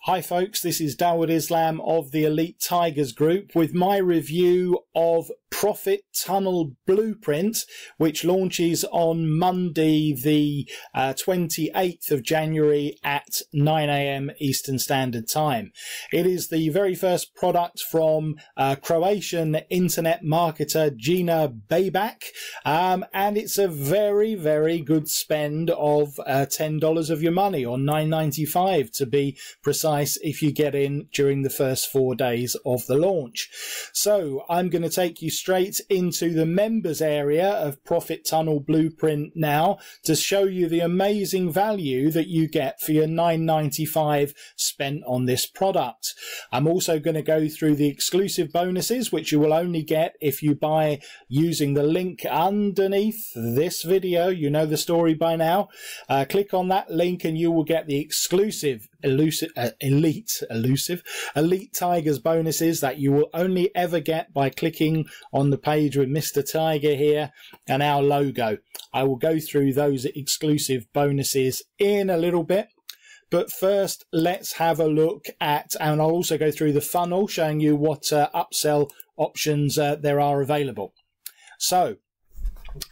Hi folks, this is Dawud Islam of the Elite Tigers Group with my review of Profit Tunnel Blueprint, which launches on Monday the 28th of January at 9 AM Eastern Standard Time. It is the very first product from Croatian internet marketer Gina Babac, and it's a very, very good spend of $10 of your money, or $9.95 to be precise, if you get in during the first 4 days of the launch. So I'm going to take you straight into the members area of Profit Tunnel Blueprint now to show you the amazing value that you get for your $9.95 spent on this product. I'm also going to go through the exclusive bonuses, which you will only get if you buy using the link underneath this video. You know the story by now. Click on that link and you will get the exclusive Elite Tigers bonuses that you will only ever get by clicking on the page with Mr. Tiger here and our logo. I will go through those exclusive bonuses in a little bit, but first let's have a look at, and I'll also go through the funnel showing you what upsell options there are available. So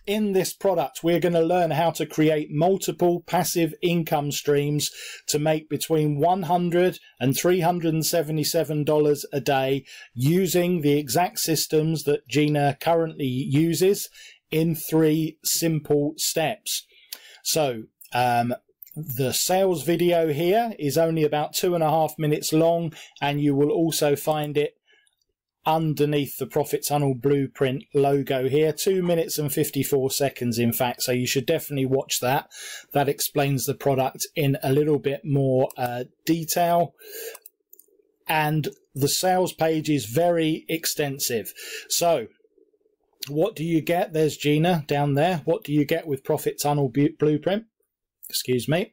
in this product, we're going to learn how to create multiple passive income streams to make between $100 and $377 a day using the exact systems that Gina currently uses in 3 simple steps. So the sales video here is only about 2.5 minutes long, and you will also find it underneath the Profit Tunnel Blueprint logo here. 2 minutes and 54 seconds in fact, so you should definitely watch that. That explains the product in a little bit more detail, and the sales page is very extensive. So what do you get? There's Gina down there. What do you get with Profit Tunnel Blueprint? Excuse me.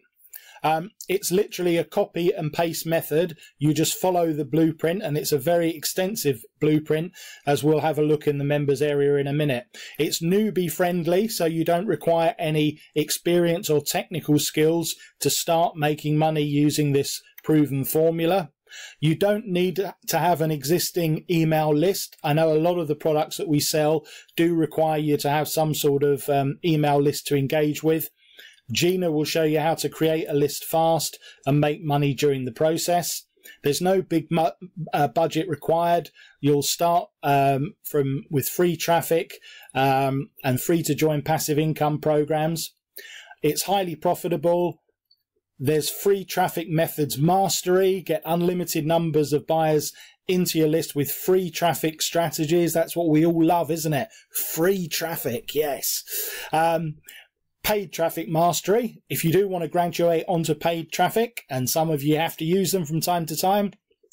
It's literally a copy and paste method. You just follow the blueprint, and it's a very extensive blueprint, as we'll have a look in the members area in a minute. It's newbie friendly, so you don't require any experience or technical skills to start making money using this proven formula. You don't need to have an existing email list. I know a lot of the products that we sell do require you to have some sort of email list to engage with. Gina will show you how to create a list fast and make money during the process. There's no big budget required. You'll start with free traffic and free to join passive income programs. It's highly profitable. There's free traffic methods mastery. Get unlimited numbers of buyers into your list with free traffic strategies. That's what we all love, isn't it? Free traffic, yes. Paid traffic mastery. If you do want to graduate onto paid traffic, and some of you have to use them from time to time,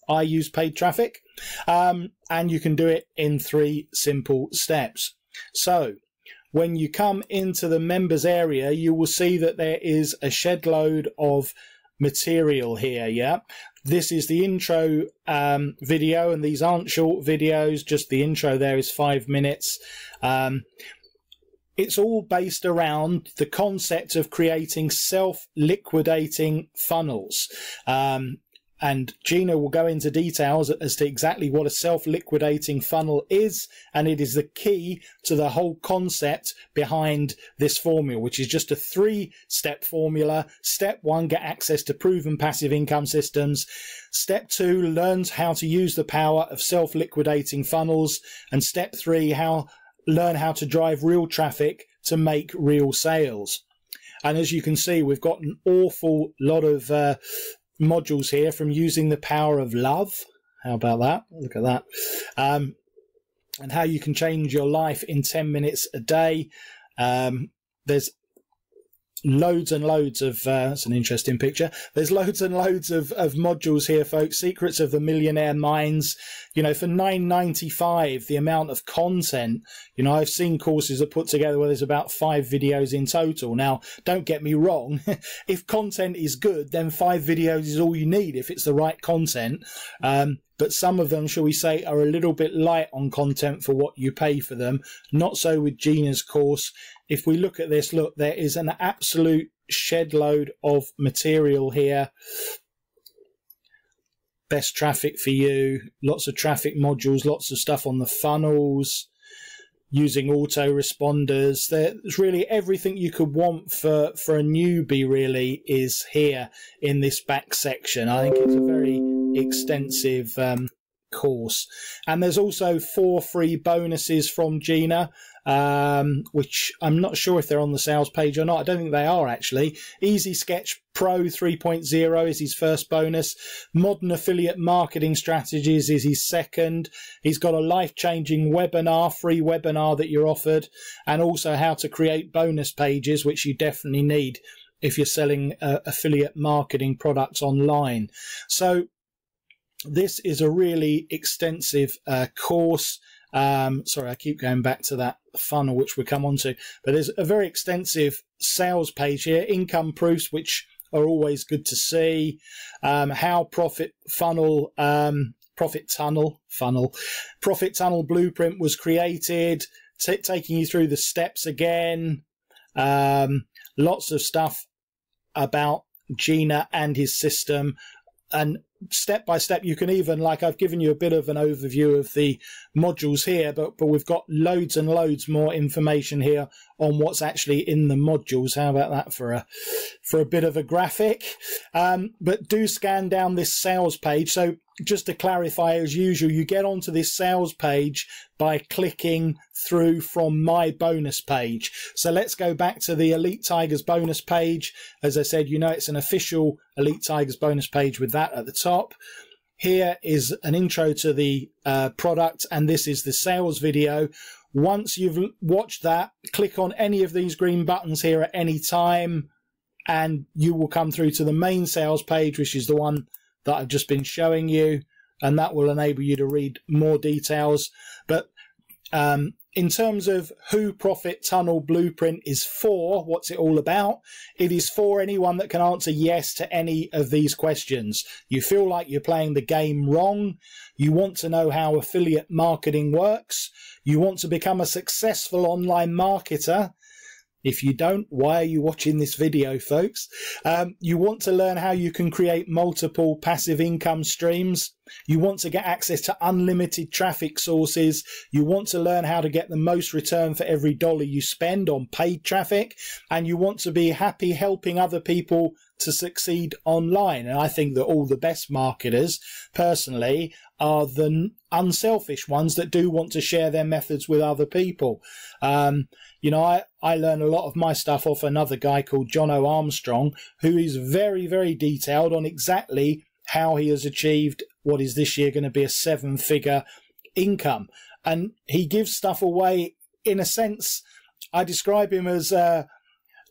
I use paid traffic, and you can do it in 3 simple steps. So when you come into the members area, you will see that there is a shed load of material here. Yeah, this is the intro video, and these aren't short videos, just the intro there is 5 minutes. It's all based around the concept of creating self-liquidating funnels. And Gina will go into details as to exactly what a self-liquidating funnel is, and it is the key to the whole concept behind this formula, which is just a 3-step formula. Step 1, get access to proven passive income systems. Step 2, learn how to use the power of self-liquidating funnels. And step 3, learn how to drive real traffic to make real sales. And as you can see, we've got an awful lot of modules here, from using the power of love. How about that? Look at that. And how you can change your life in 10 minutes a day. There's loads and loads of it's an interesting picture. There's loads and loads of modules here, folks. Secrets of the Millionaire Minds. You know, for $9.95, the amount of content, you know, I've seen courses that put together where there's about 5 videos in total. Now, don't get me wrong. If content is good, then 5 videos is all you need if it's the right content. But some of them, shall we say, are a little bit light on content for what you pay for them. Not so with Gina's course. If we look at this, look, there is an absolute shed load of material here. best traffic for you, lots of traffic modules, lots of stuff on the funnels, using autoresponders. There's really everything you could want for a newbie really is here in this back section. I think it's a very extensive course. And there's also 4 free bonuses from Gina, which I'm not sure if they're on the sales page or not. I don't think they are actually. Easy Sketch Pro 3.0 is his first bonus. Modern Affiliate Marketing Strategies is his second. He's got a life-changing webinar, free webinar that you're offered, and also how to create bonus pages, which you definitely need if you're selling affiliate marketing products online. So this is a really extensive course. Sorry, I keep going back to that funnel, which we'll come on to, but there's a very extensive sales page here, income proofs, which are always good to see, how profit tunnel blueprint was created, taking you through the steps again, lots of stuff about Gina and his system, and step by step you can even, like, I've given you a bit of an overview of the modules here, but we've got loads and loads more information here on what's actually in the modules. How about that for a bit of a graphic? But do scan down this sales page. So just to clarify, as usual, you get onto this sales page by clicking through from my bonus page. So let's go back to the Elite Tigers bonus page. As I said, you know, it's an official Elite Tigers bonus page with that at the top. Here is an intro to the product, and this is the sales video. Once you've watched that, click on any of these green buttons here at any time, and you will come through to the main sales page, which is the one that I've just been showing you, and that will enable you to read more details. But in terms of who Profit Tunnel Blueprint is for, what's it all about? It is for anyone that can answer yes to any of these questions. You feel like you're playing the game wrong. You want to know how affiliate marketing works. You want to become a successful online marketer. If you don't, why are you watching this video, folks? You want to learn how you can create multiple passive income streams. You want to get access to unlimited traffic sources. You want to learn how to get the most return for every dollar you spend on paid traffic. And you want to be happy helping other people to succeed online. And I think that all the best marketers, personally, are the unselfish ones that do want to share their methods with other people. You know, I learn a lot of my stuff off another guy called John O. Armstrong, who is very, very detailed on exactly how he has achieved what is this year going to be a 7-figure income. And he gives stuff away, in a sense. I describe him as a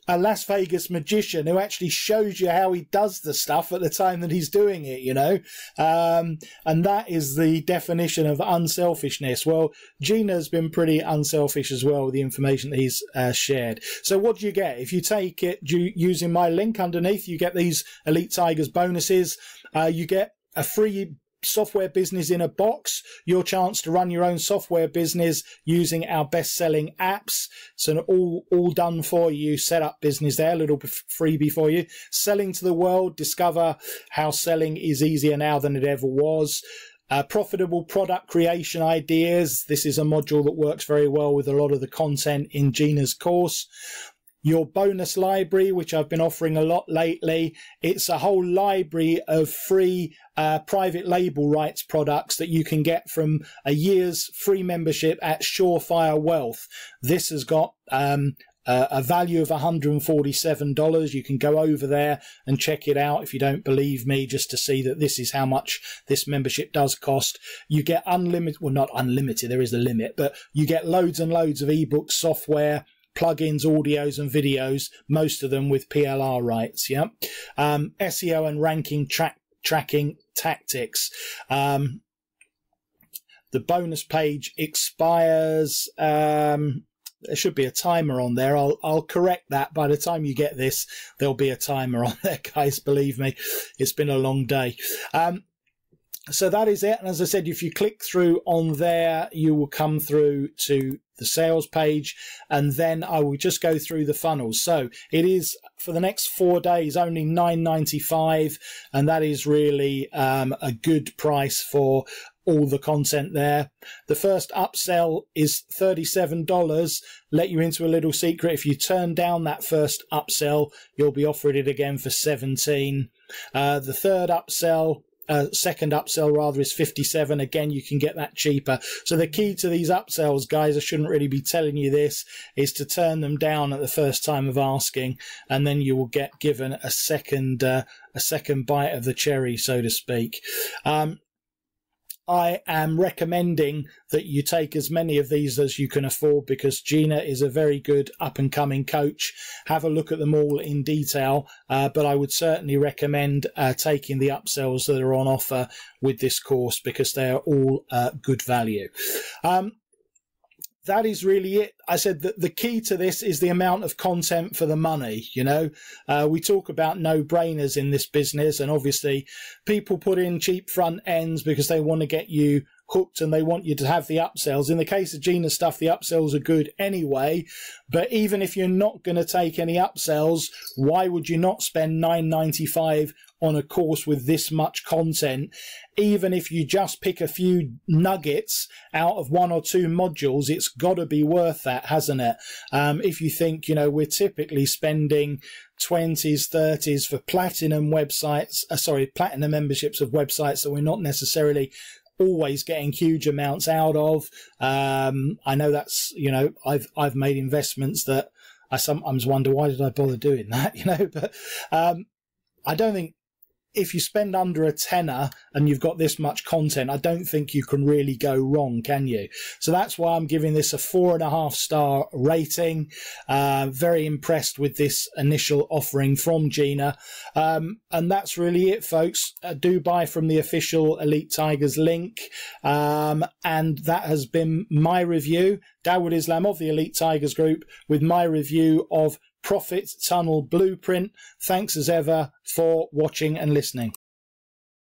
Las Vegas magician who actually shows you how he does the stuff at the time that he's doing it, you know. And that is the definition of unselfishness. Well, Gina's been pretty unselfish as well with the information that he's shared. So what do you get? If you take it using my link underneath, you get these Elite Tigers bonuses. You get a free software business in a box, your chance to run your own software business using our best-selling apps. It's an all done for you setup business there, a little freebie for you. Selling to the world, discover how selling is easier now than it ever was. Profitable product creation ideas. This is a module that works very well with a lot of the content in Gina's course. Your bonus library, which I've been offering a lot lately. It's a whole library of free private label rights products that you can get from a year's free membership at Surefire Wealth. This has got a value of $147. You can go over there and check it out if you don't believe me, just to see that this is how much this membership does cost. You get unlimited, well, not unlimited, there is a limit, but you get loads and loads of ebooks, software, plugins, audios and videos, most of them with PLR rights. Yeah. SEO and ranking tracking tactics. The bonus page expires. There should be a timer on there. I'll correct that. By the time you get this, there'll be a timer on there, guys. Believe me, it's been a long day. So that is it. And as I said, if you click through on there, you will come through to the sales page, and then I will just go through the funnels. So it is for the next 4 days only $9.95, and that is really a good price for all the content there. The first upsell is $37. Let you into a little secret: if you turn down that first upsell, you'll be offered it again for $17. The third upsell, second upsell rather, is $57. Again, you can get that cheaper. So the key to these upsells, guys, I shouldn't really be telling you this, is to turn them down at the first time of asking, and then you will get given a second bite of the cherry, so to speak. I am recommending that you take as many of these as you can afford, because Gina is a very good up-and-coming coach. Have a look at them all in detail, but I would certainly recommend taking the upsells that are on offer with this course, because they are all good value. That is really it. I said that the key to this is the amount of content for the money. You know, we talk about no-brainers in this business, and obviously people put in cheap front ends because they want to get you hooked and they want you to have the upsells. In the case of Gina stuff, the upsells are good anyway, but even if you're not going to take any upsells, why would you not spend $9.95 on a course with this much content? Even if you just pick a few nuggets out of 1 or 2 modules, it's got to be worth that, hasn't it? If you think, you know, we're typically spending 20s, 30s for platinum websites, platinum memberships of websites that we're not necessarily always getting huge amounts out of. I know that's, you know, I've made investments that I sometimes wonder, why did I bother doing that? You know, but I don't think, if you spend under a tenner and you've got this much content, I don't think you can really go wrong, can you? So that's why I'm giving this a 4.5-star rating. Very impressed with this initial offering from Gina. And that's really it, folks. Do buy from the official Elite Tigers link. And that has been my review. Dawood Islam of the Elite Tigers Group with my review of Profit Tunnel Blueprint. Thanks as ever for watching and listening.